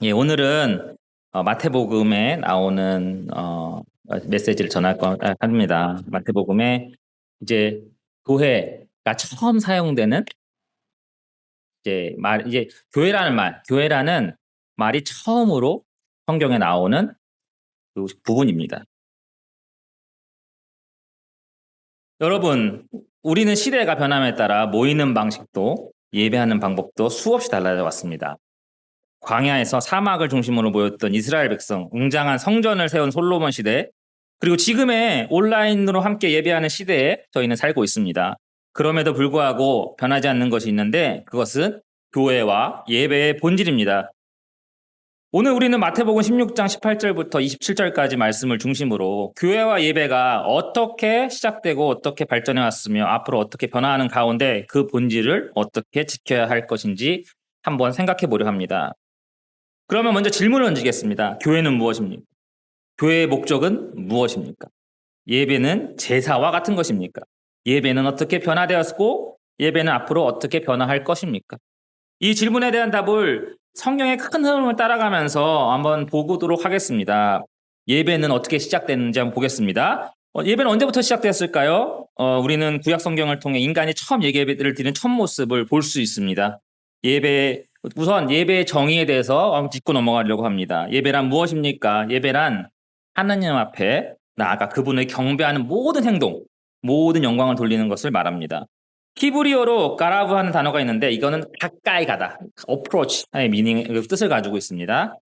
예, 오늘은 마태복음에 나오는 메시지를 전할 합니다. 마태복음에 이제 교회가 처음 사용되는 이제 교회라는 말이 처음으로 성경에 나오는 그 부분입니다. 여러분, 우리는 시대가 변함에 따라 모이는 방식도 예배하는 방법도 수없이 달라져 왔습니다. 광야에서 사막을 중심으로 모였던 이스라엘 백성, 웅장한 성전을 세운 솔로몬 시대, 그리고 지금의 온라인으로 함께 예배하는 시대에 저희는 살고 있습니다. 그럼에도 불구하고 변하지 않는 것이 있는데 그것은 교회와 예배의 본질입니다. 오늘 우리는 마태복음 16장 18절부터 27절까지 말씀을 중심으로 교회와 예배가 어떻게 시작되고 어떻게 발전해 왔으며 앞으로 어떻게 변화하는 가운데 그 본질을 어떻게 지켜야 할 것인지 한번 생각해 보려 합니다. 그러면 먼저 질문을 던지겠습니다. 교회는 무엇입니까? 교회의 목적은 무엇입니까? 예배는 제사와 같은 것입니까? 예배는 어떻게 변화되었고 예배는 앞으로 어떻게 변화할 것입니까? 이 질문에 대한 답을 성경의 큰 흐름을 따라가면서 한번 보도록 하겠습니다. 예배는 어떻게 시작됐는지 한번 보겠습니다. 예배는 언제부터 시작되었을까요? 우리는 구약 성경을 통해 인간이 처음 예배를 드리는 첫 모습을 볼 수 있습니다. 우선 예배의 정의에 대해서 한번 짚고 넘어가려고 합니다. 예배란 무엇입니까? 예배란 하나님 앞에 나아가 그분을 경배하는 모든 행동, 모든 영광을 돌리는 것을 말합니다. 히브리어로 까라브 하는 단어가 있는데 이거는 가까이 가다, approach의 뜻을 가지고 있습니다.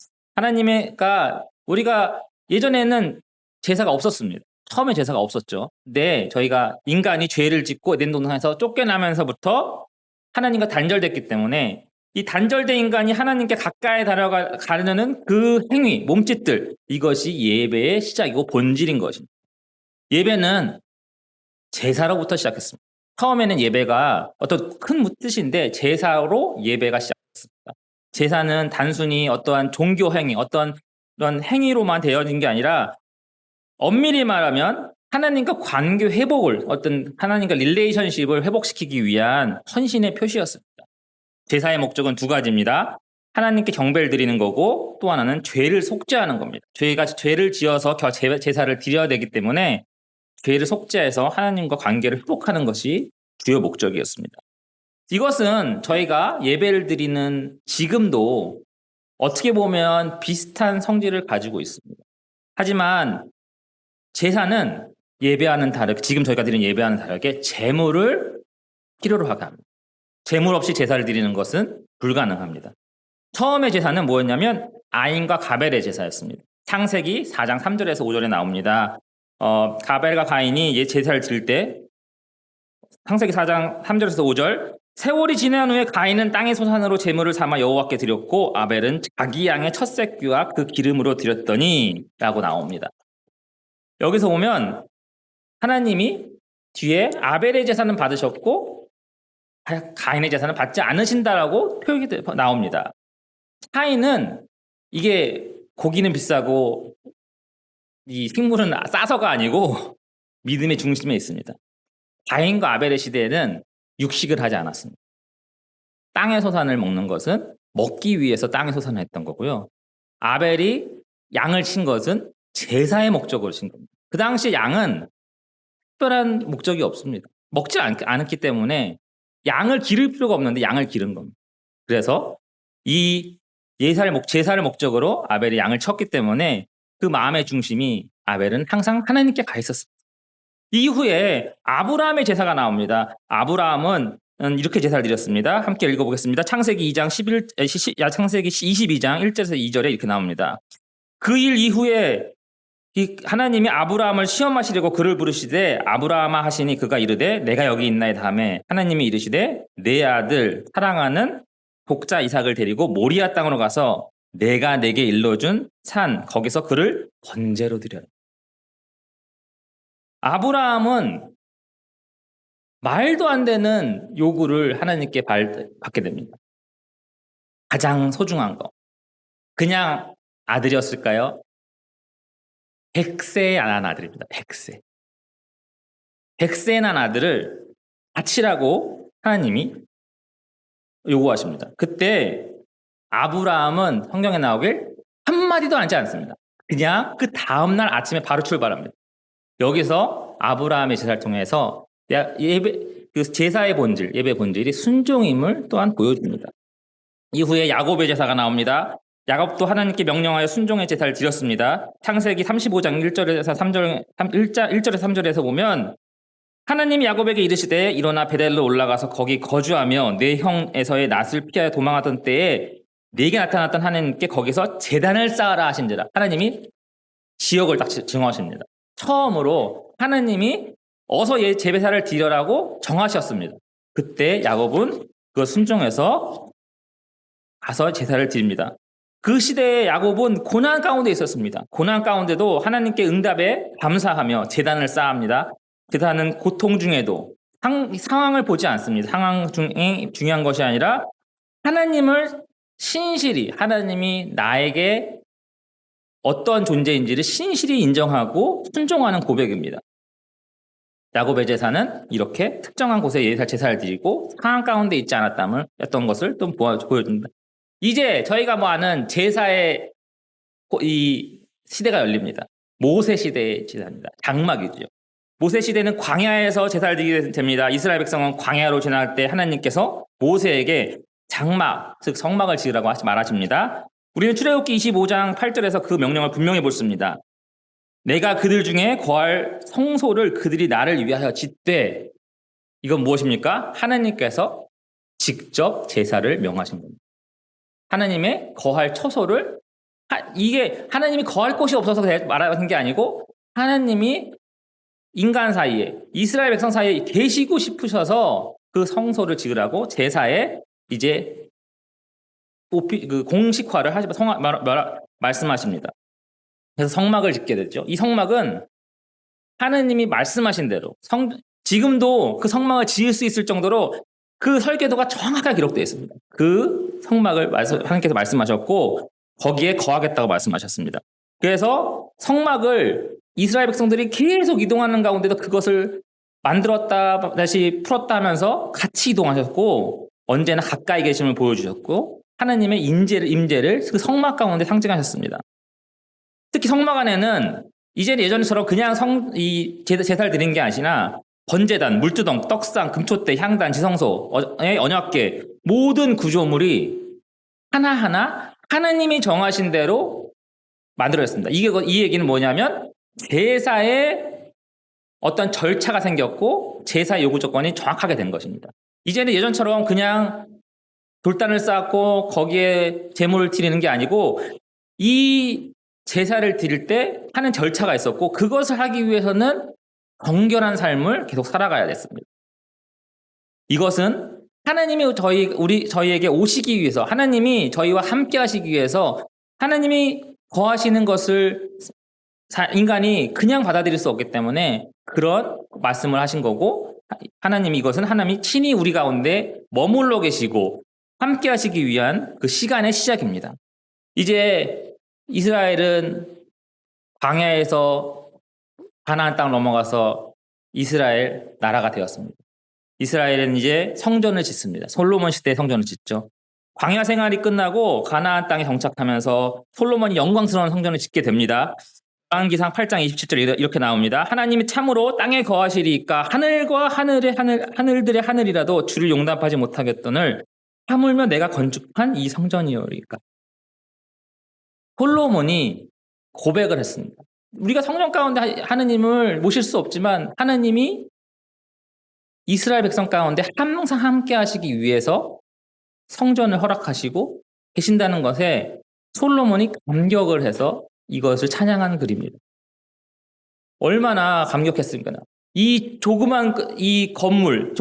우리가 예전에는 제사가 없었습니다. 처음에 제사가 없었죠. 근데 저희가 인간이 죄를 짓고 에덴 동산에서 쫓겨나면서부터 하나님과 단절됐기 때문에 이 단절된 인간이 하나님께 가까이 가려는 그 행위, 몸짓들, 이것이 예배의 시작이고 본질인 것입니다. 예배는 제사로부터 시작했습니다. 처음에는 예배가 어떤 큰 뜻인데 제사로 예배가 시작했습니다. 제사는 단순히 어떠한 종교 행위, 어떤 그런 행위로만 되어진 게 아니라 엄밀히 말하면 하나님과 관계 회복을, 어떤 하나님과 릴레이션십을 회복시키기 위한 헌신의 표시였습니다. 제사의 목적은 두 가지입니다. 하나님께 경배를 드리는 거고 또 하나는 죄를 속죄하는 겁니다. 죄를 지어서 제사를 드려야 되기 때문에 죄를 속죄해서 하나님과 관계를 회복하는 것이 주요 목적이었습니다. 이것은 저희가 예배를 드리는 지금도 어떻게 보면 비슷한 성질을 가지고 있습니다. 하지만 제사는 지금 저희가 드리는 예배와는 다르게 재물을 필요로 하게 합니다. 재물 없이 제사를 드리는 것은 불가능합니다. 처음의 제사는 뭐였냐면 아인과 가벨의 제사였습니다. 창세기 4장 3절에서 5절에 나옵니다. 가벨과 가인이 제사를 드릴 때 창세기 4장 3절에서 5절, 세월이 지난 후에 가인은 땅의 소산으로 제물을 삼아 여호와께 드렸고 아벨은 자기 양의 첫 새끼와 그 기름으로 드렸더니 라고 나옵니다. 여기서 보면 하나님이 뒤에 아벨의 제사는 받으셨고 가인의 제사는 받지 않으신다라고 표현이 나옵니다. 차이는 이게 고기는 비싸고 이 식물은 싸서가 아니고 믿음의 중심에 있습니다. 가인과 아벨의 시대에는 육식을 하지 않았습니다. 땅의 소산을 먹는 것은 먹기 위해서 땅의 소산을 했던 거고요. 아벨이 양을 친 것은 제사의 목적으로 친 겁니다. 그 당시 양은 특별한 목적이 없습니다. 먹지 않았기 때문에 양을 기를 필요가 없는데 양을 기른 겁니다. 그래서 이 제사를 목적으로 아벨이 양을 쳤기 때문에 그 마음의 중심이 아벨은 항상 하나님께 가 있었습니다. 이후에 아브라함의 제사가 나옵니다. 아브라함은 이렇게 제사를 드렸습니다. 함께 읽어보겠습니다. 창세기 22장 1절에서 2절에 이렇게 나옵니다. 그 일 이후에 하나님이 아브라함을 시험하시려고 그를 부르시되 아브라함아 하시니 그가 이르되 내가 여기 있나이다 하매 하나님이 이르시되 내 아들 사랑하는 독자 이삭을 데리고 모리아 땅으로 가서 내가 내게 일러준 산 거기서 그를 번제로 드려라. 아브라함은 말도 안 되는 요구를 하나님께 받게 됩니다. 가장 소중한 거. 그냥 아들이었을까요? 100세에 난 아들입니다. 100세. 100세에 난 아들을 바치라고 하나님이 요구하십니다. 그때 아브라함은 성경에 나오길 한마디도 하지 않습니다. 그냥 그 다음날 아침에 바로 출발합니다. 여기서 아브라함의 제사를 통해서 그 제사의 본질, 예배의 본질이 순종임을 또한 보여줍니다. 이후에 야곱의 제사가 나옵니다. 야곱도 하나님께 명령하여 순종의 제사를 드렸습니다. 창세기 35장 1절에서 3절에서 보면 하나님이 야곱에게 이르시되 일어나 베델로 올라가서 거기 거주하며 내 형 에서의 낯을 피하여 도망하던 때에 네게 나타났던 하나님께 거기서 제단을 쌓아라 하신지라. 하나님이 지역을 딱 정하십니다. 처음으로 하나님이 어서 제배사를 드리라고 정하셨습니다. 그때 야곱은 그걸 순종해서 가서 제사를 드립니다. 그 시대에 야곱은 고난 가운데 있었습니다. 고난 가운데도 하나님께 응답에 감사하며 제단을 쌓습니다. 제사는 고통 중에도 상황을 보지 않습니다. 상황 중에 중요한 것이 아니라 하나님을 신실히, 하나님이 나에게 어떤 존재인지를 신실히 인정하고 순종하는 고백입니다. 야곱의 제사는 이렇게 특정한 곳에 제사를 드리고 상황 가운데 있지 않았다면 어떤 것을 또 보여줍니다. 이제 저희가 아는 제사의 이 시대가 열립니다. 모세 시대의 제사입니다. 장막이죠. 모세 시대는 광야에서 제사를 드리게 됩니다. 이스라엘 백성은 광야로 지나갈 때 하나님께서 모세에게 장막, 즉 성막을 지으라고 말하십니다. 우리는 출애굽기 25장 8절에서 그 명령을 분명히 볼습니다. 내가 그들 중에 거할 성소를 그들이 나를 위하여 짓되, 이건 무엇입니까? 하나님께서 직접 제사를 명하신 겁니다. 하나님의 거할 처소를, 이게 하나님이 거할 곳이 없어서 말하는 게 아니고 하나님이 인간 사이에, 이스라엘 백성 사이에 계시고 싶으셔서 그 성소를 지으라고 제사에 이제 그 공식화를 말씀하십니다. 그래서 성막을 짓게 됐죠. 이 성막은 하나님이 말씀하신 대로 지금도 그 성막을 지을 수 있을 정도로 그 설계도가 정확하게 기록되어 있습니다. 그 성막을 하나님께서 말씀하셨고 거기에 거하겠다고 말씀하셨습니다. 그래서 성막을 이스라엘 백성들이 계속 이동하는 가운데도 그것을 만들었다 다시 풀었다 하면서 같이 이동하셨고 언제나 가까이 계심을 보여주셨고 하나님의 임재를 그 성막 가운데 상징하셨습니다. 특히 성막 안에는 이제는 예전처럼 그냥 제사를 드리는 게 아니라 번제단, 물두덩, 떡상, 금촛대, 향단, 지성소, 언약궤 모든 구조물이 하나하나 하나님이 정하신 대로 만들어졌습니다. 이 얘기는 뭐냐면 제사에 어떤 절차가 생겼고 제사의 요구 조건이 정확하게 된 것입니다. 이제는 예전처럼 그냥 돌단을 쌓고 거기에 제물을 드리는 게 아니고 이 제사를 드릴 때 하는 절차가 있었고 그것을 하기 위해서는 정결한 삶을 계속 살아가야 됐습니다. 이것은 하나님이 저희에게 오시기 위해서, 하나님이 저희와 함께 하시기 위해서 하나님이 거하시는 것을 인간이 그냥 받아들일 수 없기 때문에 그런 말씀을 하신 거고, 이것은 하나님이 친히 우리 가운데 머물러 계시고 함께 하시기 위한 그 시간의 시작입니다. 이제 이스라엘은 광야에서 가나안 땅을 넘어가서 이스라엘 나라가 되었습니다. 이스라엘은 이제 성전을 짓습니다. 솔로몬 시대에 성전을 짓죠. 광야 생활이 끝나고 가나안 땅에 정착하면서 솔로몬이 영광스러운 성전을 짓게 됩니다. 열왕기상 8장 27절 이렇게 나옵니다. 하나님이 참으로 땅에 거하시리이까 하늘과 하늘들의 하늘이라도 주를 용납하지 못하겠거늘 하물며 내가 건축한 이 성전이오리까. 솔로몬이 고백을 했습니다. 우리가 성전 가운데 하느님을 모실 수 없지만 하나님이 이스라엘 백성 가운데 항상 함께 하시기 위해서 성전을 허락하시고 계신다는 것에 솔로몬이 감격을 해서 이것을 찬양한 글입니다. 얼마나 감격했습니까? 이 조그만 이 건물,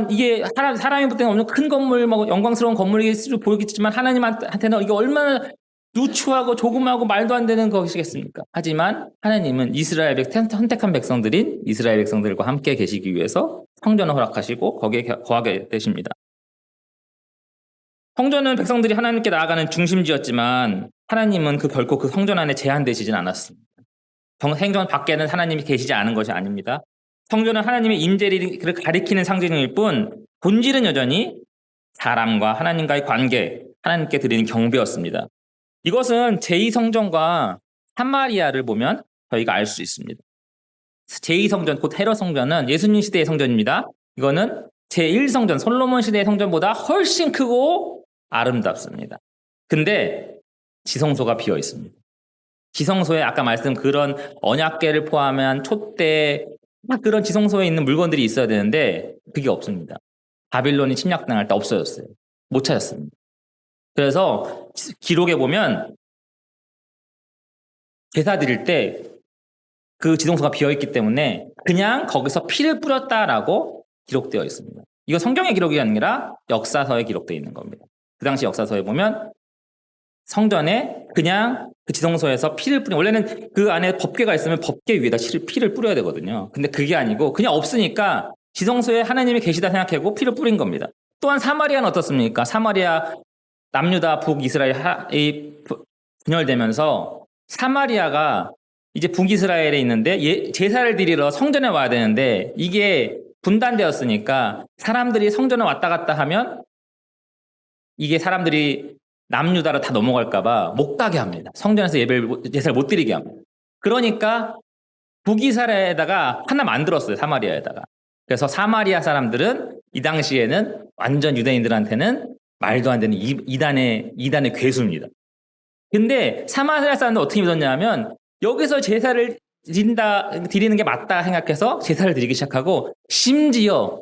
이게 사람이 볼 때는 엄청 큰 건물, 영광스러운 건물이 보이겠지만 하나님한테는 이게 얼마나 누추하고 조그마하고 말도 안 되는 것이겠습니까? 하지만 하나님은 이스라엘 선택한 백성들인 이스라엘 백성들과 함께 계시기 위해서 성전을 허락하시고 거기에 거하게 되십니다. 성전은 백성들이 하나님께 나아가는 중심지였지만 하나님은 결코 그 성전 안에 제한되시진 않았습니다. 성전 밖에는 하나님이 계시지 않은 것이 아닙니다. 성전은 하나님의 임재를 가리키는 상징일 뿐 본질은 여전히 사람과 하나님과의 관계, 하나님께 드리는 경배였습니다. 이것은 제2성전과 사마리아를 보면 저희가 알 수 있습니다. 제2성전, 곧 헤롯 성전은 예수님 시대의 성전입니다. 이거는 제1성전, 솔로몬 시대의 성전보다 훨씬 크고 아름답습니다. 근데 지성소가 비어 있습니다. 지성소에 아까 말씀 그런 언약궤를 포함한 촛대, 그런 지성소에 있는 물건들이 있어야 되는데 그게 없습니다. 바빌론이 침략당할 때 없어졌어요. 못 찾았습니다. 그래서 기록에 보면 제사 드릴 때 그 지성소가 비어있기 때문에 그냥 거기서 피를 뿌렸다라고 기록되어 있습니다. 이거 성경의 기록이 아니라 역사서에 기록되어 있는 겁니다. 그 당시 역사서에 보면 성전에 그냥 그 지성소에서 피를 뿌린, 원래는 그 안에 법궤가 있으면 법궤 위에다 피를 뿌려야 되거든요. 근데 그게 아니고 그냥 없으니까 지성소에 하나님이 계시다 생각하고 피를 뿌린 겁니다. 또한 사마리아는 어떻습니까? 사마리아 남유다 북이스라엘이 분열되면서 사마리아가 이제 북이스라엘에 있는데 제사를 드리러 성전에 와야 되는데 이게 분단되었으니까 사람들이 성전에 왔다 갔다 하면 이게 사람들이 남유다로 다 넘어갈까봐 못 가게 합니다. 성전에서 제사를 못 드리게 합니다. 그러니까 북이스라엘에다가 하나 만들었어요. 사마리아에다가. 그래서 사마리아 사람들은 이 당시에는 완전 유대인들한테는 말도 안 되는 이단의 괴수입니다. 근데 사마리아 사람들 어떻게 믿었냐면 여기서 제사를 드리는 게 맞다 생각해서 제사를 드리기 시작하고 심지어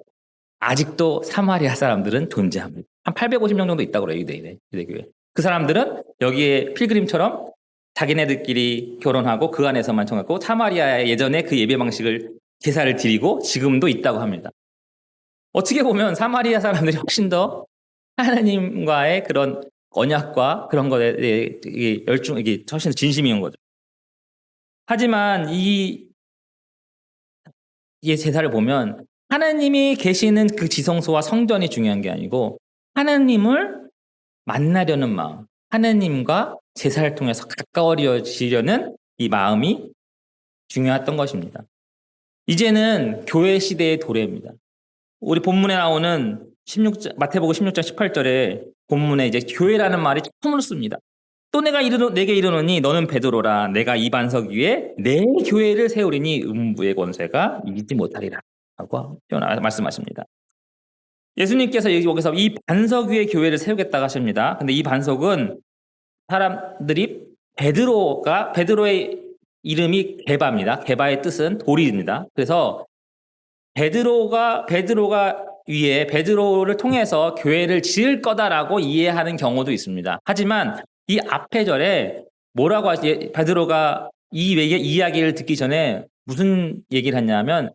아직도 사마리아 사람들은 존재합니다. 한 850명 정도 있다고 그래요. 유대교회. 그 사람들은 여기에 필그림처럼 자기네들끼리 결혼하고 그 안에서만 청하고 사마리아의 예전에 그 예배 방식을 제사를 드리고 지금도 있다고 합니다. 어떻게 보면 사마리아 사람들이 훨씬 더 하나님과의 그런 언약과 그런 것에 대해 이게 훨씬 진심인 거죠. 하지만 이 제사를 보면 하나님이 계시는 그 지성소와 성전이 중요한 게 아니고 하나님을 만나려는 마음, 하나님과 제사를 통해서 가까워지려는 이 마음이 중요했던 것입니다. 이제는 교회 시대의 도래입니다. 우리 본문에 나오는 마태복음 16장 18절에 본문에 이제 교회라는 말이 처음으로 씁니다. 또 내게 이르노니 너는 베드로라. 내가 이 반석 위에 내 교회를 세우리니 음부의 권세가 이기지 못하리라. 라고 말씀하십니다. 예수님께서 여기서 이 반석 위에 교회를 세우겠다고 하십니다. 근데 이 반석은 사람들이 베드로의 이름이 게바입니다. 게바의 뜻은 돌입니다. 그래서 베드로가 위에 베드로를 통해서 교회를 지을 거다라고 이해하는 경우도 있습니다. 하지만 이 앞에 절에 뭐라고 하지? 베드로가 이 이야기를 듣기 전에 무슨 얘기를 했냐면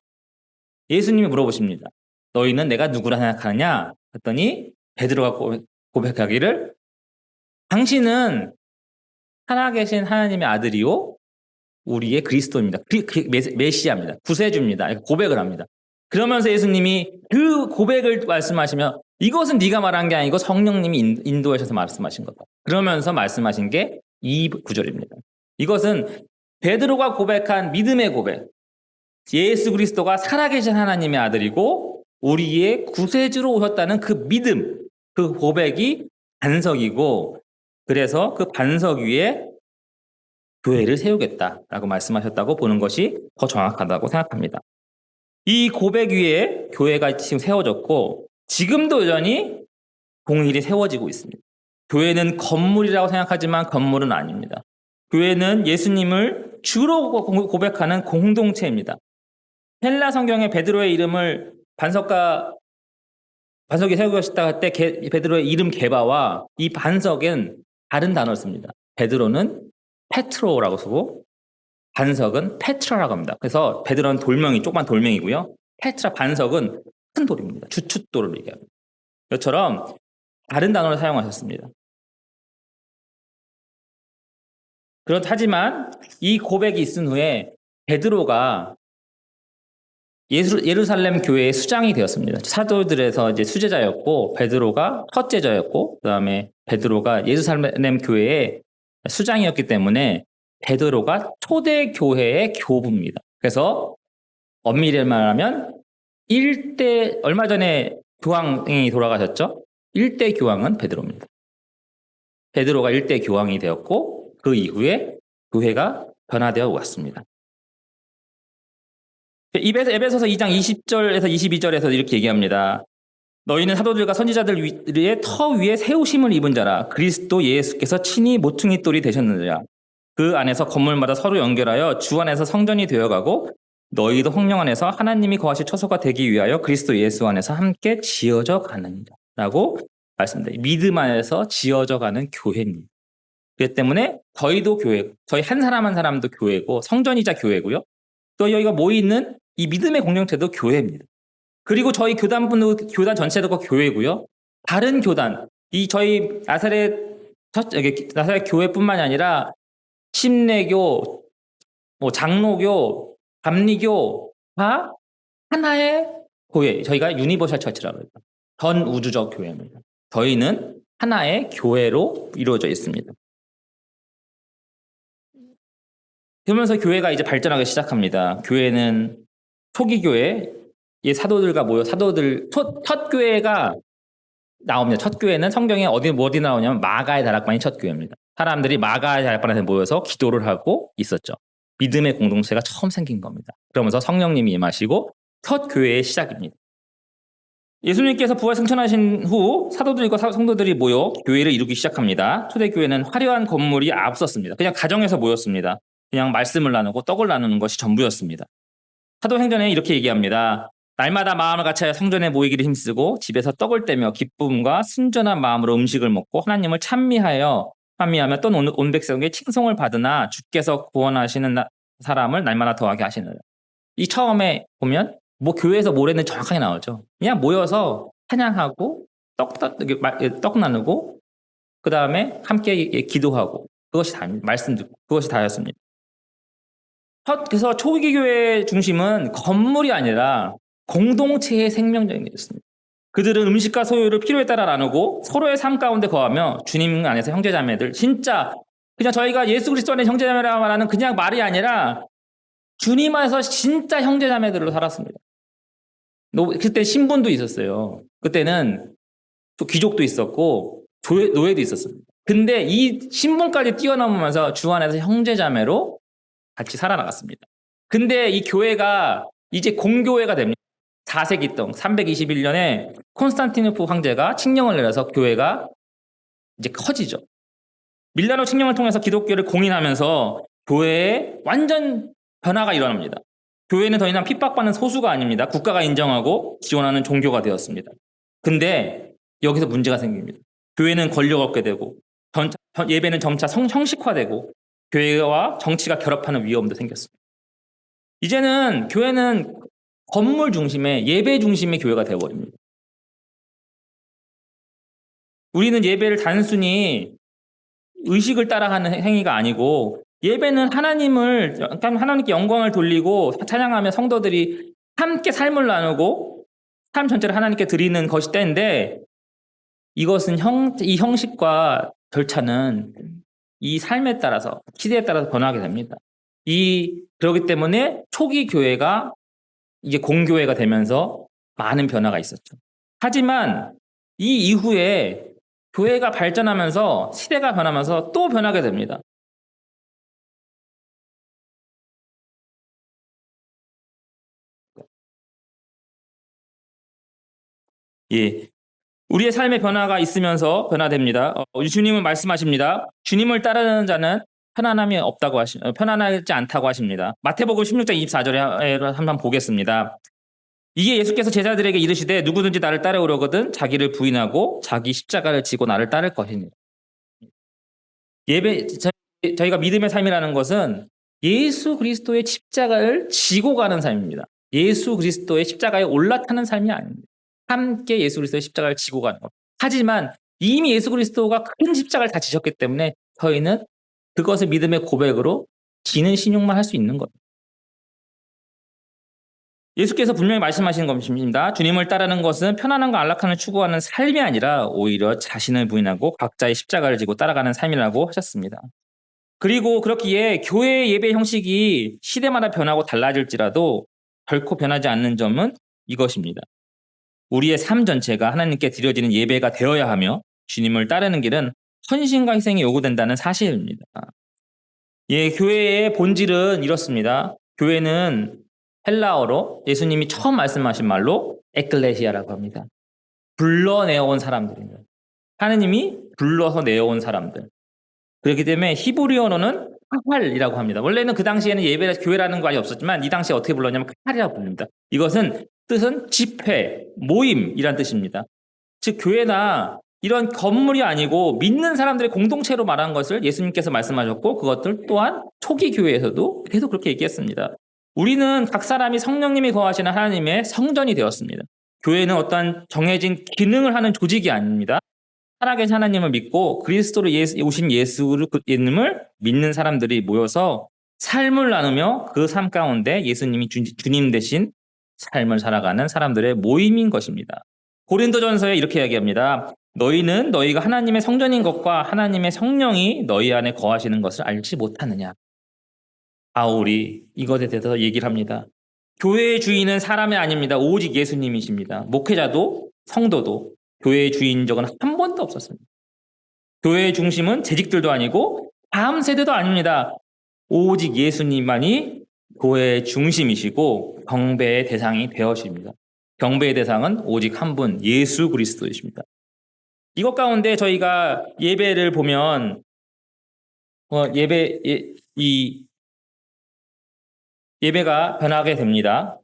예수님이 물어보십니다. 너희는 내가 누구라 생각하느냐? 그랬더니 베드로가 고백하기를 당신은 살아계신 하나님의 아들이요 우리의 그리스도입니다. 메시아입니다. 구세주입니다. 고백을 합니다. 그러면서 예수님이 그 고백을 말씀하시며 이것은 네가 말한 게 아니고 성령님이 인도하셔서 말씀하신 거다. 그러면서 말씀하신 게 이 구절입니다. 이것은 베드로가 고백한 믿음의 고백. 예수 그리스도가 살아계신 하나님의 아들이고 우리의 구세주로 오셨다는 그 믿음, 그 고백이 반석이고 그래서 그 반석 위에 교회를 세우겠다라고 말씀하셨다고 보는 것이 더 정확하다고 생각합니다. 이 고백 위에 교회가 지금 세워졌고 지금도 여전히 동일이 세워지고 있습니다. 교회는 건물이라고 생각하지만 건물은 아닙니다. 교회는 예수님을 주로 고백하는 공동체입니다. 헬라 성경에 베드로의 이름을 반석에 세우고 싶다 할 때 베드로의 이름 게바와 이 반석은 다른 단어를 씁니다. 베드로는 페트로라고 쓰고 반석은 페트라라고 합니다. 그래서 베드로는 조그만 돌멩이고요. 페트라 반석은 큰 돌입니다. 주춧돌을 얘기합니다. 이것처럼 다른 단어를 사용하셨습니다. 하지만 이 고백이 있은 후에 베드로가 예루살렘 교회의 수장이 되었습니다. 사도들에서 이제 수제자였고 베드로가 첫제자였고 그다음에 베드로가 예루살렘 교회의 수장이었기 때문에 베드로가 초대 교회의 교부입니다. 그래서 엄밀히 말하면 얼마 전에 교황이 돌아가셨죠? 1대 교황은 베드로입니다. 베드로가 일대 교황이 되었고 그 이후에 교회가 변화되어 왔습니다. 에베소서 2장 20절에서 22절에서 이렇게 얘기합니다. 너희는 사도들과 선지자들 위에 터 위에 세우심을 입은 자라. 그리스도 예수께서 친히 모퉁이 돌이 되셨느니라. 그 안에서 건물마다 서로 연결하여 주 안에서 성전이 되어가고 너희도 성령 안에서 하나님이 거하실 처소가 되기 위하여 그리스도 예수 안에서 함께 지어져 가느니라 라고 말씀드립니다. 믿음 안에서 지어져 가는 교회입니다. 그렇기 때문에 저희도 교회, 저희 한 사람 한 사람도 교회고 성전이자 교회고요. 또 여기가 모이는 이 믿음의 공동체도 교회입니다. 그리고 저희 교단분도 교단 전체도 교회고요. 다른 교단, 이 저희 나사렛 교회뿐만이 아니라 침례교, 장로교, 감리교 다 하나의 교회. 저희가 유니버셜 처치라고 해요. 전 우주적 교회입니다. 저희는 하나의 교회로 이루어져 있습니다. 그러면서 교회가 이제 발전하기 시작합니다. 교회는 초기 교회의 사도들과 모여 첫 교회가 나옵니다. 첫 교회는 성경에 어디 나오냐면 마가의 다락방이 첫 교회입니다. 사람들이 마가의 다락방에 모여서 기도를 하고 있었죠. 믿음의 공동체가 처음 생긴 겁니다. 그러면서 성령님이 임하시고 첫 교회의 시작입니다. 예수님께서 부활 승천하신 후 사도들과 성도들이 모여 교회를 이루기 시작합니다. 초대교회는 화려한 건물이 없었습니다. 그냥 가정에서 모였습니다. 그냥 말씀을 나누고 떡을 나누는 것이 전부였습니다. 사도행전에 이렇게 얘기합니다. 날마다 마음을 같이하여 성전에 모이기를 힘쓰고 집에서 떡을 떼며 기쁨과 순전한 마음으로 음식을 먹고 하나님을 찬미하며 또 온 백성에게 칭송을 받으나 주께서 구원하시는 사람을 날마다 더하게 하시느라. 이 처음에 보면 교회에서 뭘 했는지 정확하게 나오죠. 그냥 모여서 찬양하고 떡 나누고 그 다음에 함께 기도하고 그것이 다입니다. 말씀 듣고 그것이 다였습니다. 그래서 초기 교회의 중심은 건물이 아니라 공동체의 생명적인 것이었습니다. 그들은 음식과 소유를 필요에 따라 나누고 서로의 삶 가운데 거하며 주님 안에서 형제자매들 진짜 그냥 저희가 예수 그리스도 안에 형제자매라고 말하는 그냥 말이 아니라 주님 안에서 진짜 형제자매들로 살았습니다. 그때 신분도 있었어요. 그때는 또 귀족도 있었고 노예도 있었습니다. 근데 이 신분까지 뛰어넘으면서 주 안에서 형제자매로 같이 살아나갔습니다. 근데 이 교회가 이제 공교회가 됩니다. 4세기 동 321년에 콘스탄티누프 황제가 칙령을 내려서 교회가 이제 커지죠. 밀라노 칙령을 통해서 기독교를 공인하면서 교회에 완전 변화가 일어납니다. 교회는 더 이상 핍박받는 소수가 아닙니다. 국가가 인정하고 지원하는 종교가 되었습니다. 근데 여기서 문제가 생깁니다. 교회는 권력 얻게 되고 예배는 점차 형식화되고 교회와 정치가 결합하는 위험도 생겼습니다. 이제는 교회는 건물 중심의 예배 중심의 교회가 되어버립니다. 우리는 예배를 단순히 의식을 따라하는 행위가 아니고 예배는 하나님께 영광을 돌리고 찬양하며 성도들이 함께 삶을 나누고 삶 전체를 하나님께 드리는 것이 때인데 이것은 이 형식과 절차는 이 삶에 따라서 시대에 따라서 변하게 됩니다. 그렇기 때문에 초기 교회가 이게 공교회가 되면서 많은 변화가 있었죠. 하지만 이 이후에 교회가 발전하면서 시대가 변하면서 또 변하게 됩니다. 예, 우리의 삶의 변화가 있으면서 변화됩니다. 주님은 말씀하십니다. 주님을 따르는 자는 편안하지 않다고 하십니다. 마태복음 16장 24절에 한번 보겠습니다. 이게 예수께서 제자들에게 이르시되 누구든지 나를 따라오려거든 자기를 부인하고 자기 십자가를 지고 나를 따를 것이니. 저희가 믿음의 삶이라는 것은 예수 그리스도의 십자가를 지고 가는 삶입니다. 예수 그리스도의 십자가에 올라타는 삶이 아닙니다. 함께 예수 그리스도의 십자가를 지고 가는 것. 하지만 이미 예수 그리스도가 큰 십자가를 다 지셨기 때문에 저희는 그것을 믿음의 고백으로 지는 신용만 할 수 있는 겁니다. 예수께서 분명히 말씀하시는 것입니다. 주님을 따르는 것은 편안함과 안락함을 추구하는 삶이 아니라 오히려 자신을 부인하고 각자의 십자가를 지고 따라가는 삶이라고 하셨습니다. 그리고 그렇기에 교회의 예배 형식이 시대마다 변하고 달라질지라도 결코 변하지 않는 점은 이것입니다. 우리의 삶 전체가 하나님께 드려지는 예배가 되어야 하며 주님을 따르는 길은 헌신과 희생이 요구된다는 사실입니다. 예, 교회의 본질은 이렇습니다. 교회는 헬라어로 예수님이 처음 말씀하신 말로 에클레시아라고 합니다. 불러내어온 사람들입니다. 하느님이 불러서 내어온 사람들. 그렇기 때문에 히브리어로는 카할이라고 합니다. 원래는 그 당시에는 예배 교회라는 거 아직 없었지만 이 당시에 어떻게 불렀냐면 카할이라고 부릅니다. 이것은 뜻은 집회, 모임이란 뜻입니다. 즉 교회나 이런 건물이 아니고 믿는 사람들의 공동체로 말한 것을 예수님께서 말씀하셨고 그것들 또한 초기 교회에서도 계속 그렇게 얘기했습니다. 우리는 각 사람이 성령님이 거하시는 하나님의 성전이 되었습니다. 교회는 어떤 정해진 기능을 하는 조직이 아닙니다. 살아계신 하나님을 믿고 그리스도로 오신 예수님을 믿는 사람들이 모여서 삶을 나누며 그 삶 가운데 예수님이 주님 되신 삶을 살아가는 사람들의 모임인 것입니다. 고린도전서에 이렇게 이야기합니다. 너희는 너희가 하나님의 성전인 것과 하나님의 성령이 너희 안에 거하시는 것을 알지 못하느냐. 바울이 이것에 대해서 얘기를 합니다. 교회의 주인은 사람이 아닙니다. 오직 예수님이십니다. 목회자도 성도도 교회의 주인인 적은 한 번도 없었습니다. 교회의 중심은 재직들도 아니고 다음 세대도 아닙니다. 오직 예수님만이 교회의 중심이시고 경배의 대상이 되어십니다. 경배의 대상은 오직 한 분, 예수 그리스도이십니다. 이것 가운데 저희가 예배를 보면 예배가 변하게 됩니다.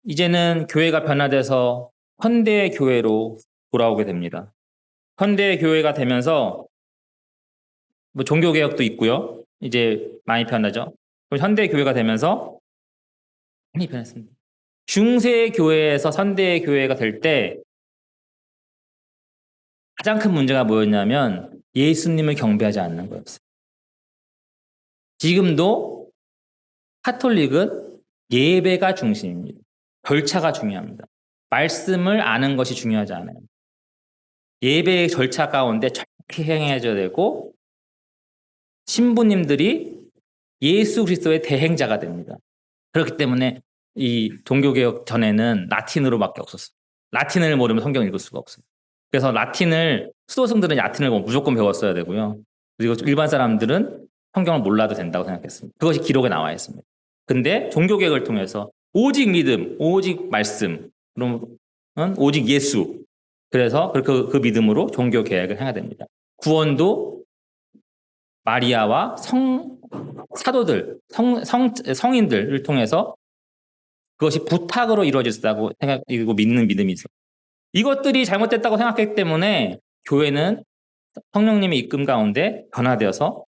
이제는 교회가 변화돼서 현대 교회로 돌아오게 됩니다. 현대 교회가 되면서 뭐 종교 개혁도 있고요. 이제 많이 변하죠. 그럼 현대 교회가 되면서 많이 변했습니다. 중세 교회에서 현대 교회가 될 때 가장 큰 문제가 뭐였냐면 예수님을 경배하지 않는 거였어요. 지금도 카톨릭은 예배가 중심입니다. 절차가 중요합니다. 말씀을 아는 것이 중요하지 않아요. 예배의 절차 가운데 정확히 행해져야 되고 신부님들이 예수 그리스도의 대행자가 됩니다. 그렇기 때문에 이 종교개혁 전에는 라틴으로밖에 없었어요. 라틴을 모르면 성경 읽을 수가 없어요. 그래서 수도승들은 라틴을 무조건 배웠어야 되고요. 그리고 일반 사람들은 성경을 몰라도 된다고 생각했습니다. 그것이 기록에 나와 있습니다. 근데 종교개혁을 통해서 오직 믿음, 오직 말씀, 그러면 오직 예수. 그래서 그 믿음으로 종교개혁을 해야 됩니다. 구원도 마리아와 사도들, 성인들을 통해서 그것이 부탁으로 이루어졌다고 생각하고 믿는 믿음이 있어요. 이것들이 잘못됐다고 생각했기 때문에 교회는 성령님의 이끌림 가운데 변화되어서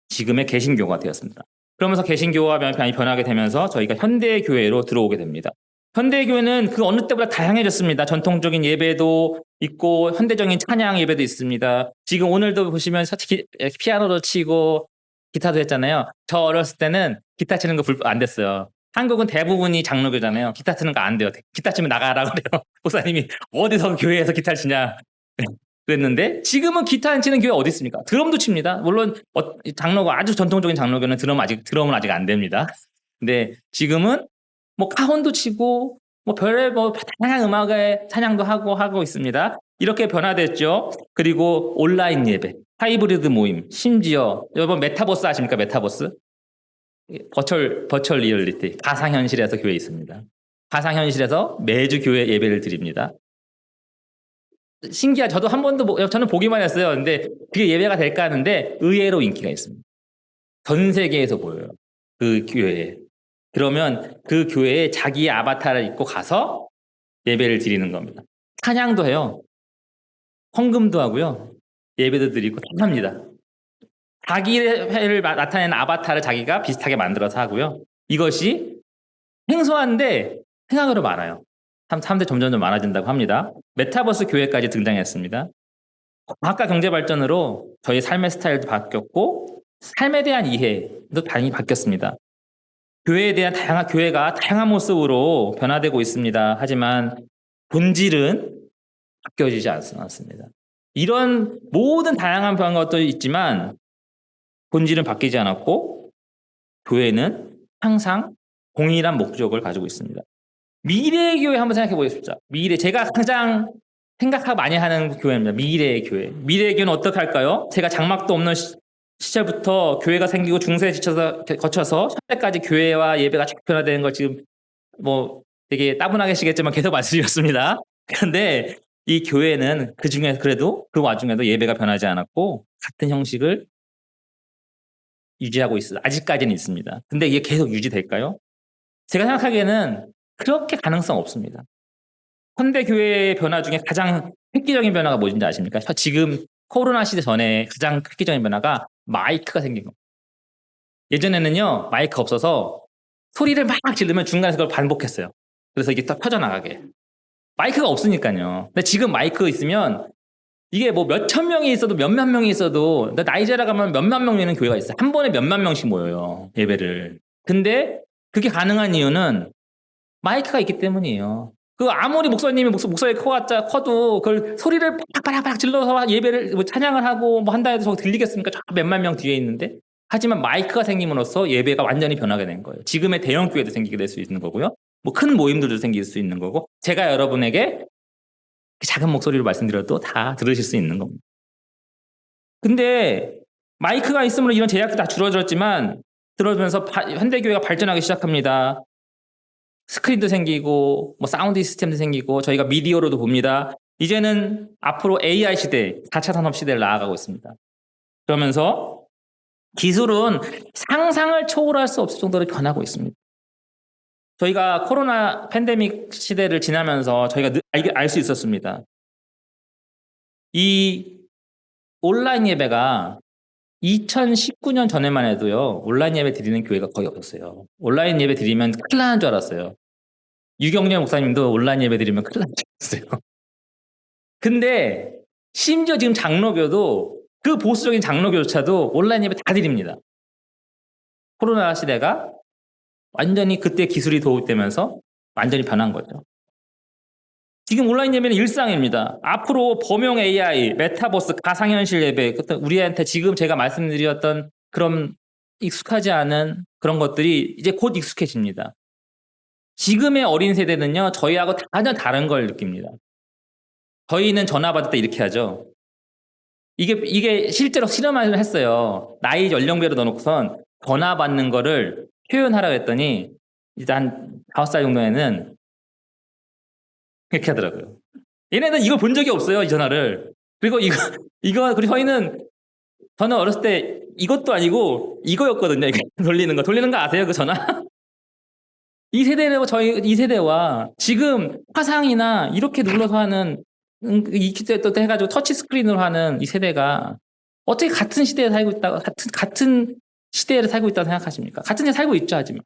지금의 개신교가 되었습니다. 그러면서 개신교가 많이 변하게 되면서 저희가 현대교회로 들어오게 됩니다. 현대교회는 그 어느 때보다 다양해졌습니다. 전통적인 예배도 있고 현대적인 찬양 예배도 있습니다. 지금 오늘도 보시면 피아노도 치고 기타도 했잖아요. 저 어렸을 때는 기타 치는 거 안 됐어요. 한국은 대부분이 장로교잖아요. 기타 치는 거 안 돼요. 기타 치면 나가라고 그래요. 목사님이 어디서 교회에서 기타를 치냐 그랬는데 지금은 기타 안 치는 교회 어디 있습니까? 드럼도 칩니다. 물론 장로가 아주 전통적인 장로교는 드럼은 아직 안 됩니다. 근데 지금은 뭐 카혼도 치고 뭐 다양한 음악의 찬양도 하고 있습니다. 이렇게 변화됐죠. 그리고 온라인 예배, 하이브리드 모임, 심지어 여러분 메타버스 아십니까? 메타버스? 버추얼 리얼리티, 가상현실에서 교회에 있습니다. 가상현실에서 매주 교회 예배를 드립니다. 신기하죠. 저도 한 번도 저는 보기만 했어요. 근데 그게 예배가 될까 하는데 의외로 인기가 있습니다. 전 세계에서 보여요. 그 교회에. 그러면 그 교회에 자기의 아바타를 입고 가서 예배를 드리는 겁니다. 찬양도 해요. 헌금도 하고요. 예배도 드리고 다 합니다. 자기를 나타내는 아바타를 자기가 비슷하게 만들어서 하고요. 이것이 생소한데 생각으로 많아요. 사람들이 점점 많아진다고 합니다. 메타버스 교회까지 등장했습니다. 과학과 경제 발전으로 저희 삶의 스타일도 바뀌었고 삶에 대한 이해도 많이 바뀌었습니다. 교회가 다양한 모습으로 변화되고 있습니다. 하지만 본질은 바뀌어지지 않습니다. 이런 모든 다양한 것도 있지만 본질은 바뀌지 않았고 교회는 항상 동일한 목적을 가지고 있습니다. 미래의 교회 한번 생각해 보겠습니다. 미래, 제가 가장 생각하고 많이 하는 교회입니다. 미래의 교회. 미래의 교회는 어떻게 할까요? 제가 장막도 없는 시절부터 교회가 생기고 중세에 거쳐서 현대까지 교회와 예배가 작변화되는 걸 지금 뭐 되게 따분하게시겠지만 계속 말씀드렸습니다. 그런데 이 교회는 그 중에 그래도 그 와중에도 예배가 변하지 않았고 같은 형식을 유지하고 있어요. 아직까지는 있습니다. 근데 이게 계속 유지될까요? 제가 생각하기에는 그렇게 가능성 없습니다. 현대 교회의 변화 중에 가장 획기적인 변화가 뭔지 아십니까? 지금 코로나 시대 전에 가장 획기적인 변화가 마이크가 생긴 겁니다. 예전에는요, 마이크 없어서 소리를 막 지르면 중간에서 그걸 반복했어요. 그래서 이게 딱 펴져나가게. 마이크가 없으니까요. 근데 지금 마이크 있으면 이게 뭐 몇천 명이 있어도 몇만 명이 있어도 나이제리아 가면 몇만 명 있는 교회가 있어요. 한 번에 몇만 명씩 모여요. 예배를. 근데 그게 가능한 이유는 마이크가 있기 때문이에요. 그 아무리 목사님이 목소리 커도 그걸 소리를 팍팍팍 질러서 예배를 뭐 찬양을 하고 뭐 한다 해도 저거 들리겠습니까? 저 몇만 명 뒤에 있는데. 하지만 마이크가 생김으로써 예배가 완전히 변하게 된 거예요. 지금의 대형 교회도 생기게 될 수 있는 거고요. 뭐 큰 모임들도 생길 수 있는 거고, 제가 여러분에게 작은 목소리로 말씀드려도 다 들으실 수 있는 겁니다. 근데 마이크가 있으므로 이런 제약도 다 줄어들었지만 들어주면서 현대교회가 발전하기 시작합니다. 스크린도 생기고 뭐 사운드 시스템도 생기고 저희가 미디어로도 봅니다. 이제는 앞으로 AI 시대, 4차 산업 시대를 나아가고 있습니다. 그러면서 기술은 상상을 초월할 수 없을 정도로 변하고 있습니다. 저희가 코로나 팬데믹 시대를 지나면서 저희가 알 수 있었습니다. 이 온라인 예배가 2019년 전에만 해도요, 온라인 예배 드리는 교회가 거의 없었어요. 온라인 예배 드리면 큰일 나는 줄 알았어요. 유경련 목사님도 온라인 예배 드리면 큰일 나는 줄 알았어요. 근데 심지어 지금 장로교도, 그 보수적인 장로교조차도 온라인 예배 다 드립니다. 코로나 시대가 완전히 그때 기술이 도입되면서 완전히 변한 거죠. 지금 온라인 예배는 일상입니다. 앞으로 범용 AI, 메타버스, 가상현실 예배, 우리한테 지금 제가 말씀드렸던 그런 익숙하지 않은 그런 것들이 이제 곧 익숙해집니다. 지금의 어린 세대는요, 저희하고 전혀 다른 걸 느낍니다. 저희는 전화 받을 때 이렇게 하죠. 이게 실제로 실험을 했어요. 나이 연령별로 넣어놓고선 전화 받는 거를 표현하라고 했더니 이제 한 5살 정도에는 이렇게 하더라고요. 얘네는 이거 본 적이 없어요, 이 전화를. 그리고 그리고 저는 어렸을 때 이것도 아니고 이거였거든요. 이거 돌리는 거 아세요, 그 전화? 이 세대와 지금 화상이나 이렇게 눌러서 하는, 또 해가지고 터치 스크린으로 하는 이 세대가 어떻게 같은 시대에 살고 있다고, 같은 시대를 살고 있다고 생각하십니까? 같은 시대에 살고 있죠, 하지만.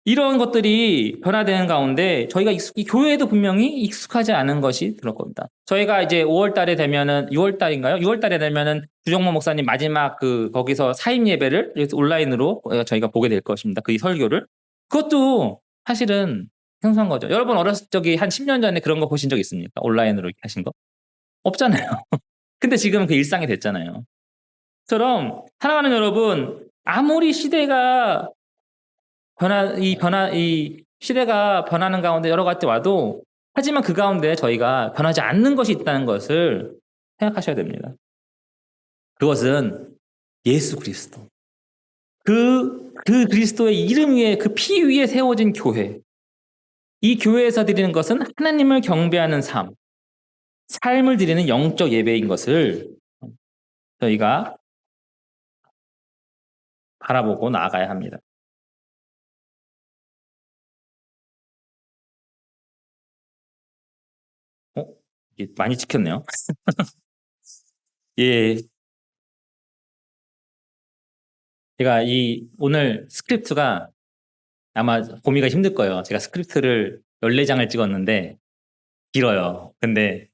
이런 것들이 변화되는 가운데 저희가 이 교회에도 분명히 익숙하지 않은 것이 들을 겁니다. 저희가 이제 5월 달에 되면은, 6월 달인가요? 6월 달에 되면은 주정모 목사님 마지막 거기서 사임 예배를 온라인으로 저희가 보게 될 것입니다. 그 설교를. 그것도 사실은 생소한 거죠. 여러분 어렸을 적에 한 10년 전에 그런 거 보신 적 있습니까? 온라인으로 이렇게 하신 거? 없잖아요. 근데 지금은 그 일상이 됐잖아요. 처럼 사랑하는 여러분, 아무리 시대가 이 시대가 변하는 가운데 여러 가지 와도, 하지만 그 가운데 저희가 변하지 않는 것이 있다는 것을 생각하셔야 됩니다. 그것은 예수 그리스도. 그 그리스도의 이름 위에, 그 피 위에 세워진 교회. 이 교회에서 드리는 것은 하나님을 경배하는 삶을 드리는 영적 예배인 것을 저희가 바라보고 나아가야 합니다. 이게 많이 찍혔네요. 예. 제가 오늘 스크립트가 아마 보기가 힘들 거예요. 제가 스크립트를 14장을 찍었는데 길어요. 근데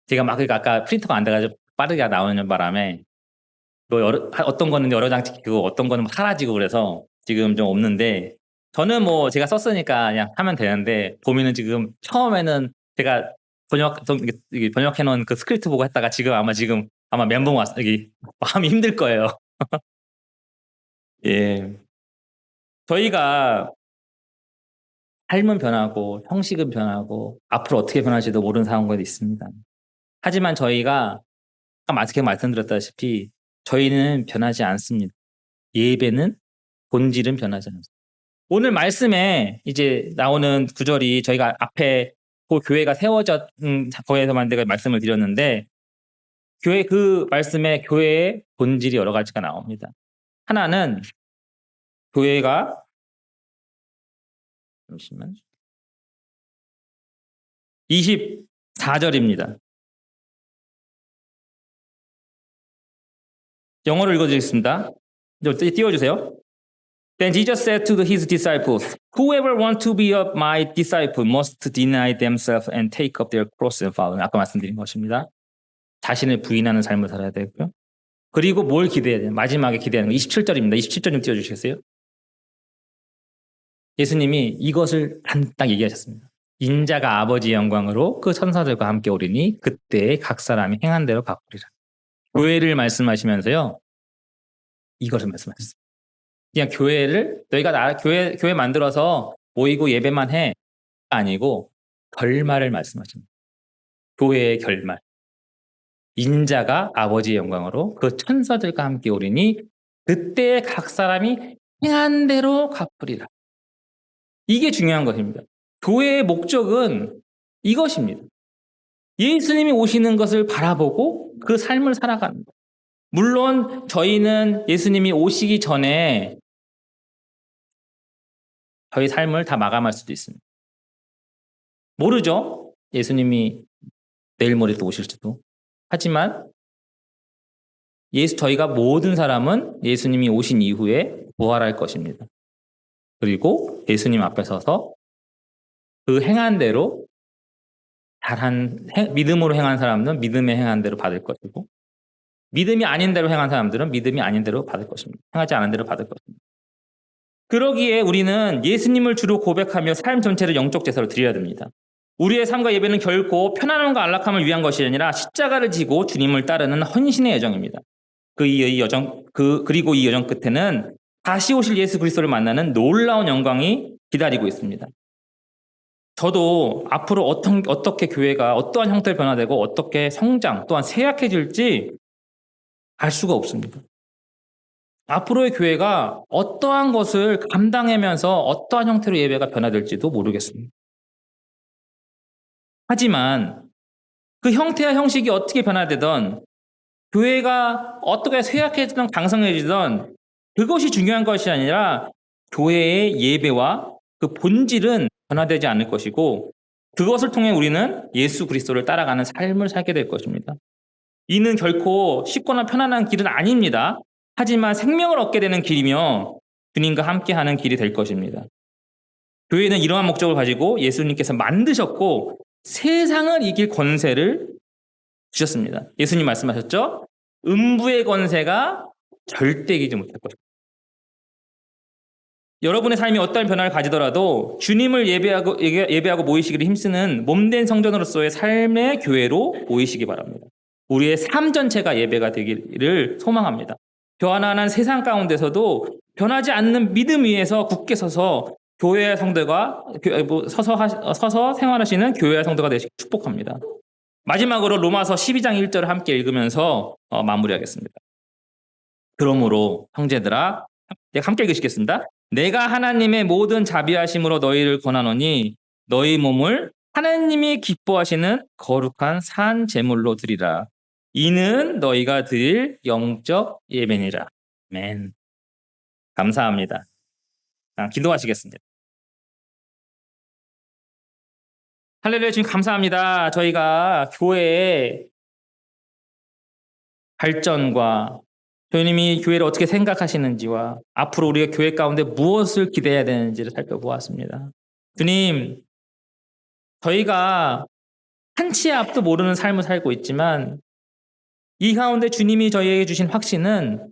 제가 막 아까 프린터가 안 돼가지고 빠르게 나오는 바람에 어떤 거는 여러 장 찍히고 어떤 거는 사라지고 그래서 지금 좀 없는데, 저는 뭐 제가 썼으니까 그냥 하면 되는데, 보면은 지금 처음에는 제가 번역해 놓은 그 스크립트 보고 했다가 지금 아마 멘붕 마음이 힘들 거예요. 예. 저희가 삶은 변하고 형식은 변하고 앞으로 어떻게 변할지도 모르는 상황도 있습니다. 하지만 저희가 아까 말씀드렸다시피 저희는 변하지 않습니다. 예배는 본질은 변하지 않습니다. 오늘 말씀에 이제 나오는 구절이 저희가 앞에 그 교회가 세워졌 거에서만 내가 말씀을 드렸는데 교회 그 말씀에 교회의 본질이 여러 가지가 나옵니다. 하나는 교회가 잠시만 24절입니다. 영어로 읽어드리겠습니다. 띄워주세요. Then Jesus said to his disciples, Whoever wants to be my disciple must deny themselves and take up their cross and follow me. 아까 말씀드린 것입니다. 자신을 부인하는 삶을 살아야 되고요. 그리고 뭘 기대해야 돼요? 마지막에 기대하는 거 27절입니다. 27절 좀 띄워주시겠어요? 예수님이 이것을 딱 얘기하셨습니다. 인자가 아버지의 영광으로 그 천사들과 함께 오리니 그때 각 사람이 행한 대로 갚으리라. 교회를 말씀하시면서요. 이것을 말씀하셨습니다. 그냥 교회를 너희가 교회 만들어서 모이고 예배만 해 아니고 결말을 말씀하십니다. 교회의 결말. 인자가 아버지의 영광으로 그 천사들과 함께 오리니 그때 각 사람이 행한 대로 갚으리라. 이게 중요한 것입니다. 교회의 목적은 이것입니다. 예수님이 오시는 것을 바라보고 그 삶을 살아가는 것. 물론 저희는 예수님이 오시기 전에 저희 삶을 다 마감할 수도 있습니다. 모르죠. 예수님이 내일 모레도 오실지도. 하지만 저희가 모든 사람은 예수님이 오신 이후에 부활할 것입니다. 그리고 예수님 앞에 서서 그 행한 대로 믿음으로 행한 사람은 믿음에 행한 대로 받을 것이고 믿음이 아닌 대로 행한 사람들은 믿음이 아닌 대로 받을 것입니다. 행하지 않은 대로 받을 것입니다. 그러기에 우리는 예수님을 주로 고백하며 삶 전체를 영적 제사로 드려야 됩니다. 우리의 삶과 예배는 결코 편안함과 안락함을 위한 것이 아니라 십자가를 지고 주님을 따르는 헌신의 여정입니다. 그리고 이 여정 끝에는 다시 오실 예수 그리스도를 만나는 놀라운 영광이 기다리고 있습니다. 저도 앞으로 어떻게 교회가 어떠한 형태로 변화되고 어떻게 성장 또한 쇠약해질지 알 수가 없습니다. 앞으로의 교회가 어떠한 것을 감당하면서 어떠한 형태로 예배가 변화될지도 모르겠습니다. 하지만 그 형태와 형식이 어떻게 변화되던 교회가 어떻게 쇠약해지든 강성해지든 그것이 중요한 것이 아니라 교회의 예배와 그 본질은 변화되지 않을 것이고 그것을 통해 우리는 예수 그리스도를 따라가는 삶을 살게 될 것입니다. 이는 결코 쉽거나 편안한 길은 아닙니다. 하지만 생명을 얻게 되는 길이며 주님과 함께하는 길이 될 것입니다. 교회는 이러한 목적을 가지고 예수님께서 만드셨고 세상을 이길 권세를 주셨습니다. 예수님 말씀하셨죠? 음부의 권세가 절대 이기지 못할 것입니다. 여러분의 삶이 어떠한 변화를 가지더라도 주님을 예배하고 모이시기를 힘쓰는 몸된 성전으로서의 삶의 교회로 모이시기 바랍니다. 우리의 삶 전체가 예배가 되기를 소망합니다. 변화한 세상 가운데서도 변하지 않는 믿음 위에서 굳게 서서 교회의 성도가 서서 생활하시는 교회의 성도가 되시길 축복합니다. 마지막으로 로마서 12장 1절을 함께 읽으면서 마무리하겠습니다. 그러므로 형제들아 함께 읽으시겠습니다. 내가 하나님의 모든 자비하심으로 너희를 권하노니 너희 몸을 하나님이 기뻐하시는 거룩한 산 제물로 드리라. 이는 너희가 드릴 영적 예배니라. 아멘. 감사합니다. 기도하시겠습니다. 할렐루야. 주님 감사합니다. 저희가 교회의 발전과 주님이 교회를 어떻게 생각하시는지와 앞으로 우리가 교회 가운데 무엇을 기대해야 되는지를 살펴보았습니다. 주님, 저희가 한치의 앞도 모르는 삶을 살고 있지만 이 가운데 주님이 저희에게 주신 확신은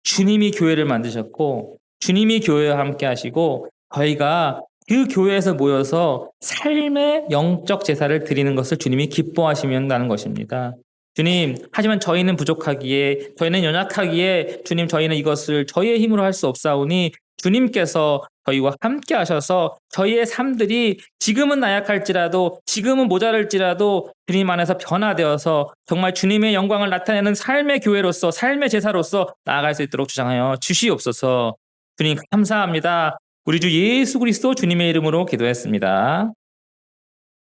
주님이 교회를 만드셨고 주님이 교회와 함께 하시고 저희가 그 교회에서 모여서 삶의 영적 제사를 드리는 것을 주님이 기뻐하시면다는 것입니다. 주님, 하지만 저희는 부족하기에 저희는 연약하기에 주님 저희는 이것을 저희의 힘으로 할 수 없사오니 주님께서 저희와 함께 하셔서 저희의 삶들이 지금은 나약할지라도 지금은 모자랄지라도 주님 안에서 변화되어서 정말 주님의 영광을 나타내는 삶의 교회로서 삶의 제사로서 나아갈 수 있도록 주장하여 주시옵소서. 주님 감사합니다. 우리 주 예수 그리스도 주님의 이름으로 기도했습니다.